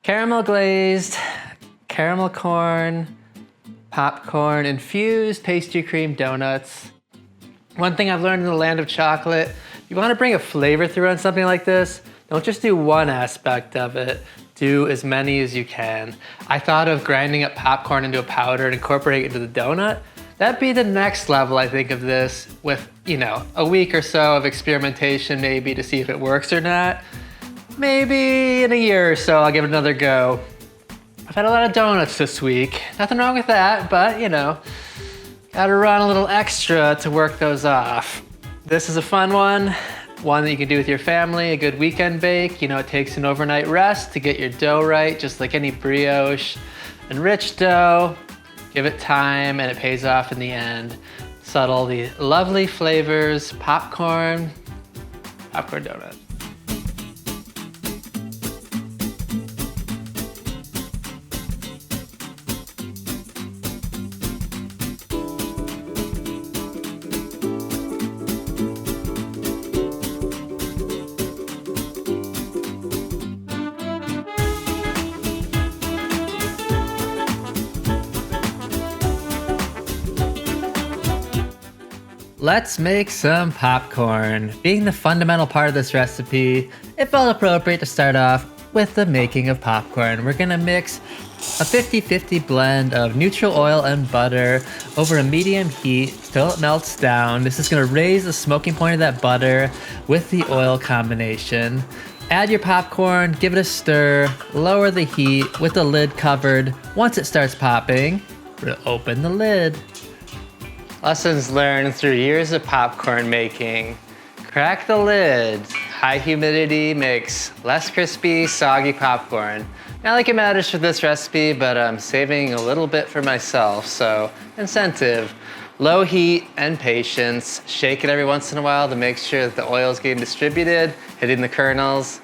Caramel glazed, caramel corn, popcorn, infused pastry cream donuts. One thing I've learned in the land of chocolate, you want to bring a flavor through on something like this, don't just do one aspect of it, do as many as you can. I thought of grinding up popcorn into a powder and incorporating it into the donut. That'd be the next level, I think, of this with, a week or so of experimentation maybe to see if it works or not. Maybe in a year or so, I'll give it another go. I've had a lot of donuts this week. Nothing wrong with that, but gotta run a little extra to work those off. This is a fun one that you can do with your family, a good weekend bake. It takes an overnight rest to get your dough right, just like any brioche. Enriched dough, give it time and it pays off in the end. Subtle, the lovely flavors, popcorn donut. Let's make some popcorn. Being the fundamental part of this recipe, it felt appropriate to start off with the making of popcorn. We're gonna mix a 50-50 blend of neutral oil and butter over a medium heat till it melts down. This is gonna raise the smoking point of that butter with the oil combination. Add your popcorn, give it a stir, lower the heat with the lid covered. Once it starts popping, open the lid. Lessons learned through years of popcorn making. Crack the lid. High humidity makes less crispy, soggy popcorn. Not like it matters for this recipe, but I'm saving a little bit for myself, so incentive. Low heat and patience. Shake it every once in a while to make sure that the oil is getting distributed, hitting the kernels.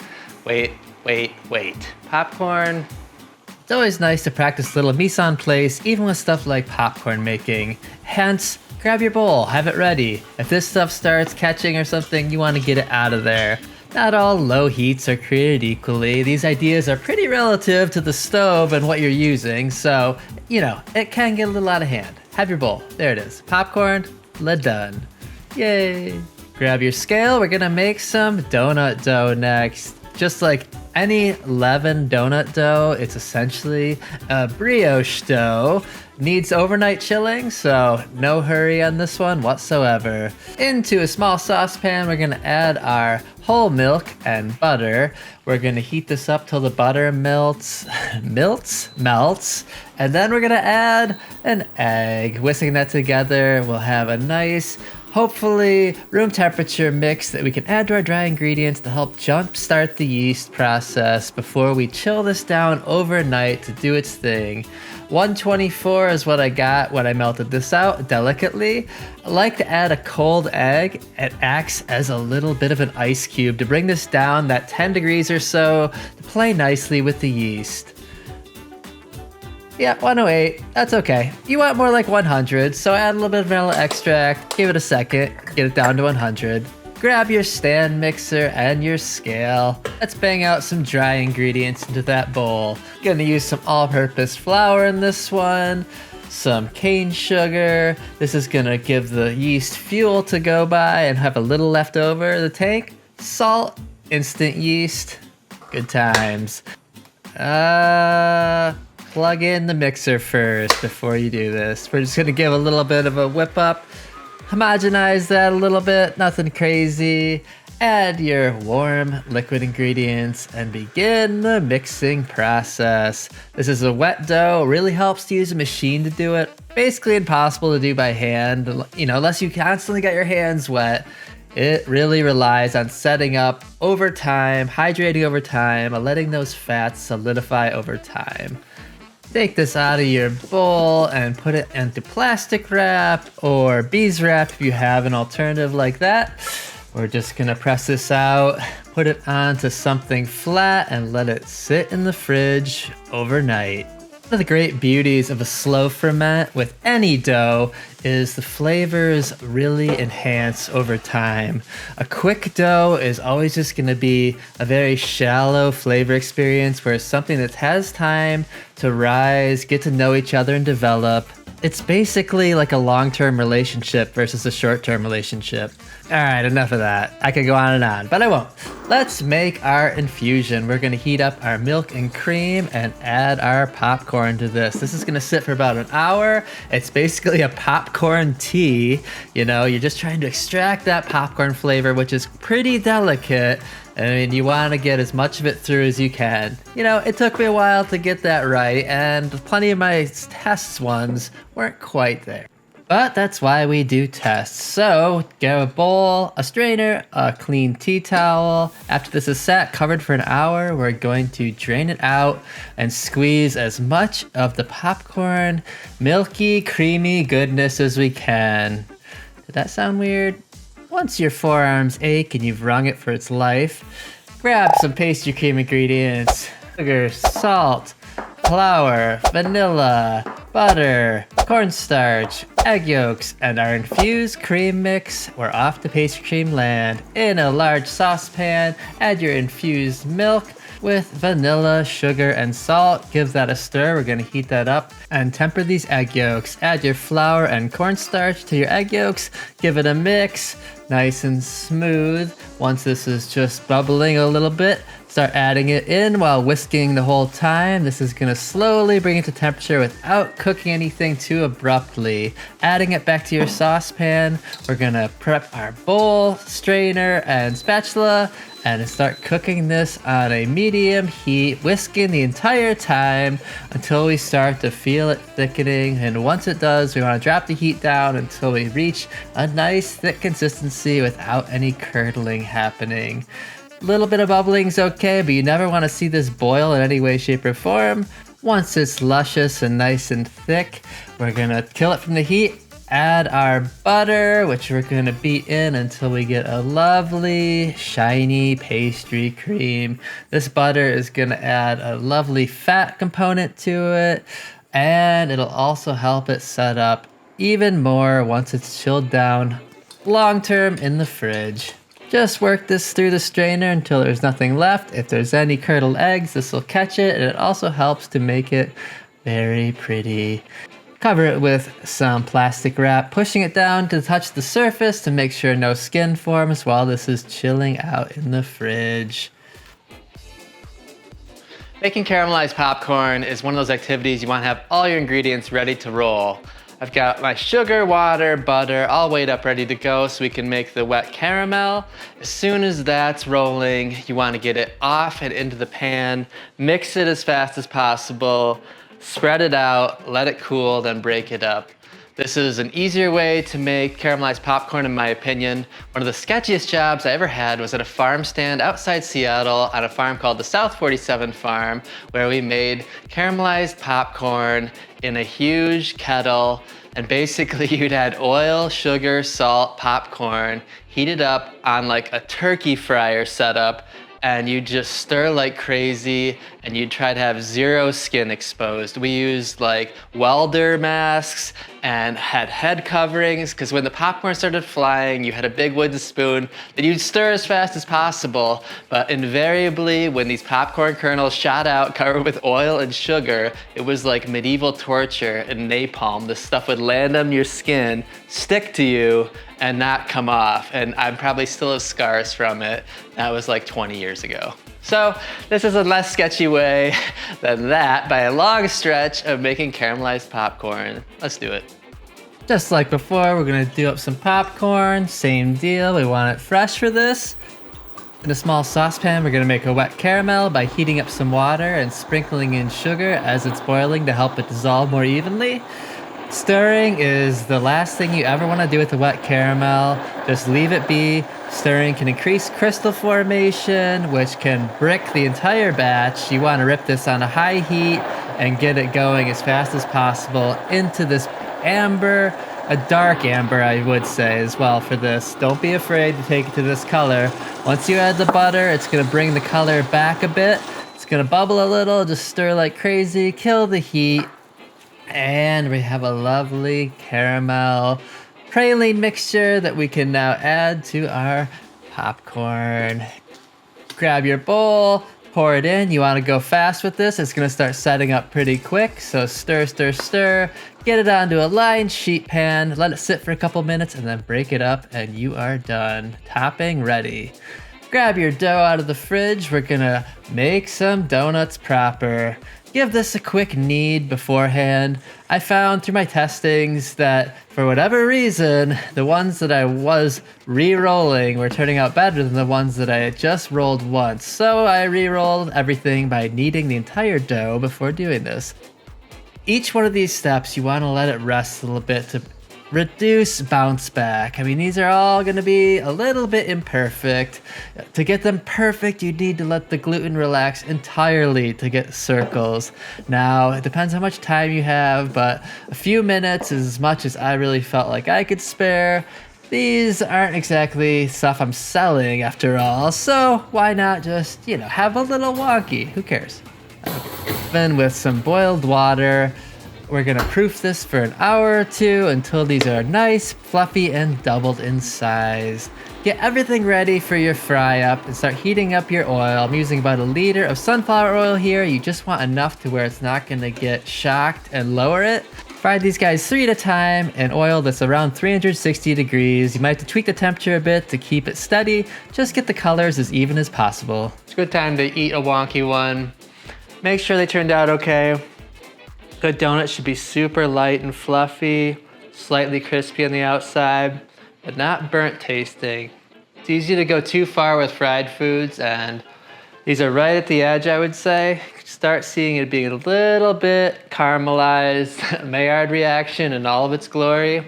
Wait. Popcorn. It's always nice to practice little mise en place, even with stuff like popcorn making. Hence, grab your bowl, have it ready. If this stuff starts catching or something, you want to get it out of there. Not all low heats are created equally. These ideas are pretty relative to the stove and what you're using, so, it can get a little out of hand. Have your bowl. There it is. Popcorn, lid done. Yay. Grab your scale. We're gonna make some donut dough next. Just like any leavened donut dough, it's essentially a brioche dough. Needs overnight chilling, so no hurry on this one whatsoever. Into a small saucepan, we're gonna add our whole milk and butter. We're gonna heat this up till the butter melts, and then we're gonna add an egg. Whisking that together, we'll have a nice, hopefully room temperature mix that we can add to our dry ingredients to help jumpstart the yeast process before we chill this down overnight to do its thing. 124 is what I got when I melted this out delicately. I like to add a cold egg. It acts as a little bit of an ice cube to bring this down that 10 degrees or so to play nicely with the yeast. Yeah, 108, that's okay. You want more like 100, so add a little bit of vanilla extract, give it a second, get it down to 100. Grab your stand mixer and your scale. Let's bang out some dry ingredients into that bowl. Gonna use some all-purpose flour in this one, some cane sugar. This is gonna give the yeast fuel to go by and have a little left over. The tank, salt, instant yeast, good times. Plug in the mixer first before you do this. We're just gonna give a little bit of a whip up. Homogenize that a little bit, nothing crazy. Add your warm liquid ingredients and begin the mixing process. This is a wet dough, really helps to use a machine to do it. Basically impossible to do by hand, unless you constantly get your hands wet. It really relies on setting up over time, hydrating over time, and letting those fats solidify over time. Take this out of your bowl and put it into plastic wrap or beeswrap if you have an alternative like that. We're just gonna press this out, put it onto something flat and let it sit in the fridge overnight. One of the great beauties of a slow ferment with any dough is the flavors really enhance over time. A quick dough is always just going to be a very shallow flavor experience, whereas something that has time to rise, get to know each other and develop, it's basically like a long-term relationship versus a short-term relationship. All right, enough of that. I could go on and on, but I won't. Let's make our infusion. We're gonna heat up our milk and cream and add our popcorn to this. This is gonna sit for about an hour. It's basically a popcorn tea. You know, you're just trying to extract that popcorn flavor, which is pretty delicate. I mean, you want to get as much of it through as you can. You know, it took me a while to get that right, and plenty of my test ones weren't quite there. But that's why we do tests. So, get a bowl, a strainer, a clean tea towel. After this is set, covered for an hour, we're going to drain it out and squeeze as much of the popcorn, milky, creamy goodness as we can. Did that sound weird? Once your forearms ache and you've wrung it for its life, grab some pastry cream ingredients: sugar, salt, flour, vanilla, butter, cornstarch, egg yolks, and our infused cream mix. We're off to pastry cream land. In a large saucepan, add your infused milk with vanilla, sugar, and salt. Give that a stir. We're gonna heat that up and temper these egg yolks. Add your flour and cornstarch to your egg yolks. Give it a mix, nice and smooth. Once this is just bubbling a little bit, start adding it in while whisking the whole time. This is gonna slowly bring it to temperature without cooking anything too abruptly. Adding it back to your saucepan, we're gonna prep our bowl, strainer, and spatula, and start cooking this on a medium heat, whisking the entire time until we start to feel it thickening. And once it does, we want to drop the heat down until we reach a nice thick consistency without any curdling happening. A little bit of bubbling is okay, but you never want to see this boil in any way, shape, or form. Once it's luscious and nice and thick, we're gonna kill it from the heat. Add our butter, which we're gonna beat in until we get a lovely, shiny pastry cream. This butter is gonna add a lovely fat component to it, and it'll also help it set up even more once it's chilled down long-term in the fridge. Just work this through the strainer until there's nothing left. If there's any curdled eggs, this will catch it, and it also helps to make it very pretty. Cover it with some plastic wrap, pushing it down to touch the surface to make sure no skin forms while this is chilling out in the fridge. Making caramelized popcorn is one of those activities you want to have all your ingredients ready to roll. I've got my sugar, water, butter all weighed up ready to go so we can make the wet caramel. As soon as that's rolling, you want to get it off and into the pan, mix it as fast as possible, spread it out, let it cool, then break it up. This is an easier way to make caramelized popcorn in my opinion. One of the sketchiest jobs I ever had was at a farm stand outside Seattle on a farm called the South 47 Farm, where we made caramelized popcorn in a huge kettle, and basically you'd add oil, sugar, salt, popcorn, heat it up on like a turkey fryer setup, and you just stir like crazy, and you try to have zero skin exposed. We used like welder masks and had head coverings, because when the popcorn started flying, you had a big wooden spoon that you'd stir as fast as possible, but invariably when these popcorn kernels shot out covered with oil and sugar, it was like medieval torture and napalm. This stuff would land on your skin, stick to you, and not come off, and I probably still have scars from it. That was like 20 years ago. So this is a less sketchy way than that by a long stretch of making caramelized popcorn. Let's do it. Just like before, we're gonna do up some popcorn, same deal, we want it fresh for this. In a small saucepan, we're gonna make a wet caramel by heating up some water and sprinkling in sugar as it's boiling to help it dissolve more evenly. Stirring is the last thing you ever want to do with the wet caramel. Just leave it be. Stirring can increase crystal formation, which can brick the entire batch. You want to rip this on a high heat and get it going as fast as possible into this amber, a dark amber I would say as well for this. Don't be afraid to take it to this color. Once you add the butter, it's going to bring the color back a bit. It's gonna bubble a little, just stir like crazy, kill the heat, and we have a lovely caramel praline mixture that we can now add to our popcorn. Grab your bowl, pour it in. You want to go fast with this. It's going to start setting up pretty quick. So stir, stir, stir. Get it onto a lined sheet pan. Let it sit for a couple minutes and then break it up and you are done. Topping ready. Grab your dough out of the fridge. We're going to make some donuts proper. Give this a quick knead beforehand. I found through my testings that for whatever reason, the ones that I was re-rolling were turning out better than the ones that I had just rolled once. So I re-rolled everything by kneading the entire dough before doing this. Each one of these steps, you want to let it rest a little bit to reduce bounce back. I mean, these are all going to be a little bit imperfect. To get them perfect, you need to let the gluten relax entirely to get circles. Now, it depends how much time you have, but a few minutes is as much as I really felt like I could spare. These aren't exactly stuff I'm selling after all, so why not just, have a little wonky? Who cares? Then with some boiled water, we're gonna proof this for an hour or two until these are nice, fluffy, and doubled in size. Get everything ready for your fry up and start heating up your oil. I'm using about 1 liter of sunflower oil here. You just want enough to where it's not gonna get shocked and lower it. Fry these guys 3 at a time in oil that's around 360 degrees. You might have to tweak the temperature a bit to keep it steady. Just get the colors as even as possible. It's a good time to eat a wonky one. Make sure they turned out okay. Good donut should be super light and fluffy, slightly crispy on the outside, but not burnt tasting. It's easy to go too far with fried foods, and these are right at the edge, I would say. Start seeing it being a little bit caramelized, Maillard reaction in all of its glory.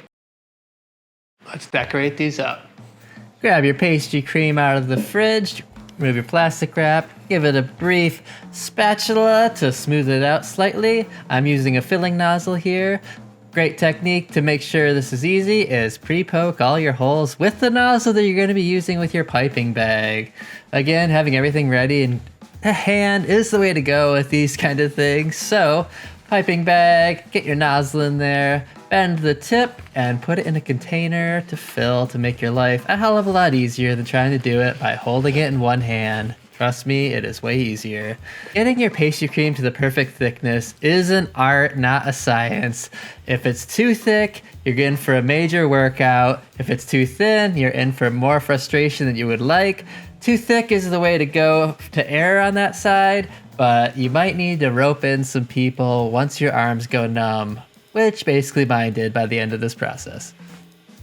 Let's decorate these up. Grab your pastry cream out of the fridge. Remove your plastic wrap, give it a brief spatula to smooth it out slightly. I'm using a filling nozzle here. Great technique to make sure this is easy is pre-poke all your holes with the nozzle that you're going to be using with your piping bag. Again, having everything ready in hand is the way to go with these kind of things. So, piping bag, get your nozzle in there, bend the tip, and put it in a container to fill to make your life a hell of a lot easier than trying to do it by holding it in one hand. Trust me, it is way easier. Getting your pastry cream to the perfect thickness is an art, not a science. If it's too thick, you're in for a major workout. If it's too thin, you're in for more frustration than you would like. Too thick is the way to go to err on that side, but you might need to rope in some people once your arms go numb, which basically mine did by the end of this process.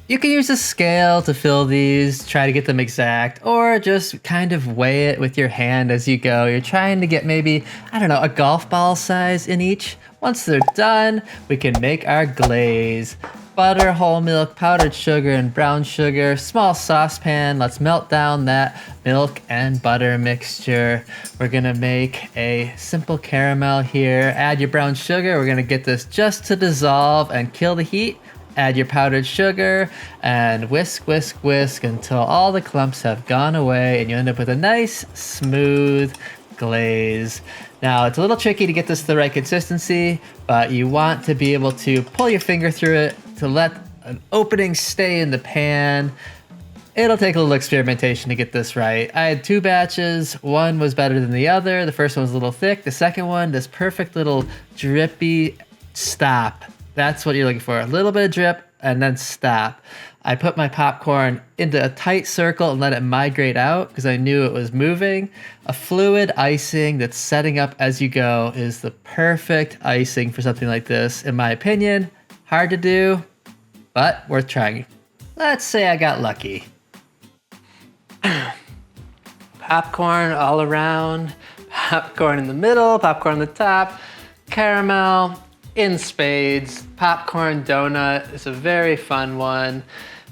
You can use a scale to fill these, try to get them exact, or just kind of weigh it with your hand as you go. You're trying to get maybe, a golf ball size in each. Once they're done, we can make our glaze. Butter, whole milk, powdered sugar, and brown sugar. Small saucepan. Let's melt down that milk and butter mixture. We're gonna make a simple caramel here. Add your brown sugar. We're gonna get this just to dissolve and kill the heat. Add your powdered sugar and whisk, whisk, whisk until all the clumps have gone away and you end up with a nice, smooth glaze. Now, it's a little tricky to get this to the right consistency, but you want to be able to pull your finger through it to let an opening stay in the pan. It'll take a little experimentation to get this right. I had 2 batches. One was better than the other. The first one was a little thick. The second one, this perfect little drippy stop. That's what you're looking for. A little bit of drip and then stop. I put my popcorn into a tight circle and let it migrate out because I knew it was moving. A fluid icing that's setting up as you go is the perfect icing for something like this, in my opinion. Hard to do, but worth trying. Let's say I got lucky. Popcorn all around, popcorn in the middle, popcorn on the top, caramel in spades. Popcorn donut is a very fun one.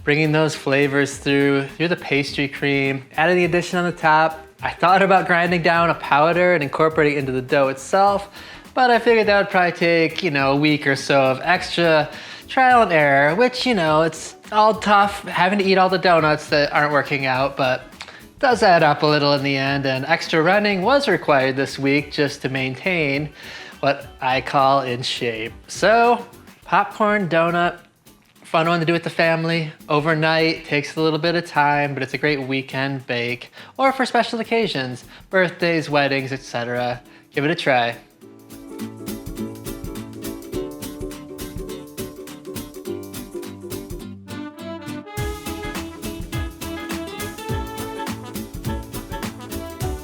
Bringing those flavors through the pastry cream, adding the addition on the top. I thought about grinding down a powder and incorporating it into the dough itself, but I figured that would probably take, a week or so of extra trial and error, which, it's all tough having to eat all the donuts that aren't working out, but Does add up a little in the end, and extra running was required this week just to maintain what I call in shape. So, popcorn donut, fun one to do with the family, overnight, takes a little bit of time, but it's a great weekend bake, or for special occasions, birthdays, weddings, etc. Give it a try.